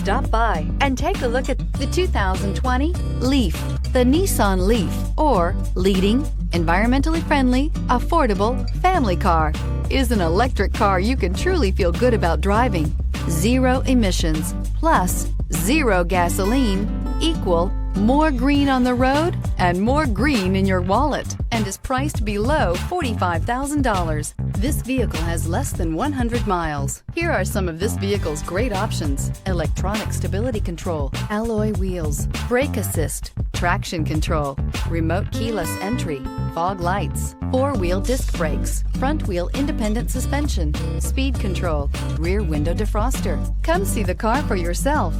Stop by and take a look at the 2020 Leaf. The Nissan Leaf, or leading, environmentally friendly, affordable family car, is an electric car you can truly feel good about driving. Zero emissions plus zero gasoline equal more green on the road and more green in your wallet, and is priced below $45,000. This vehicle has less than 100 miles. Here are some of this vehicle's great options: electronic stability control, alloy wheels, brake assist, traction control, remote keyless entry, fog lights, four-wheel disc brakes, front-wheel independent suspension, speed control, rear window defroster. Come see the car for yourself.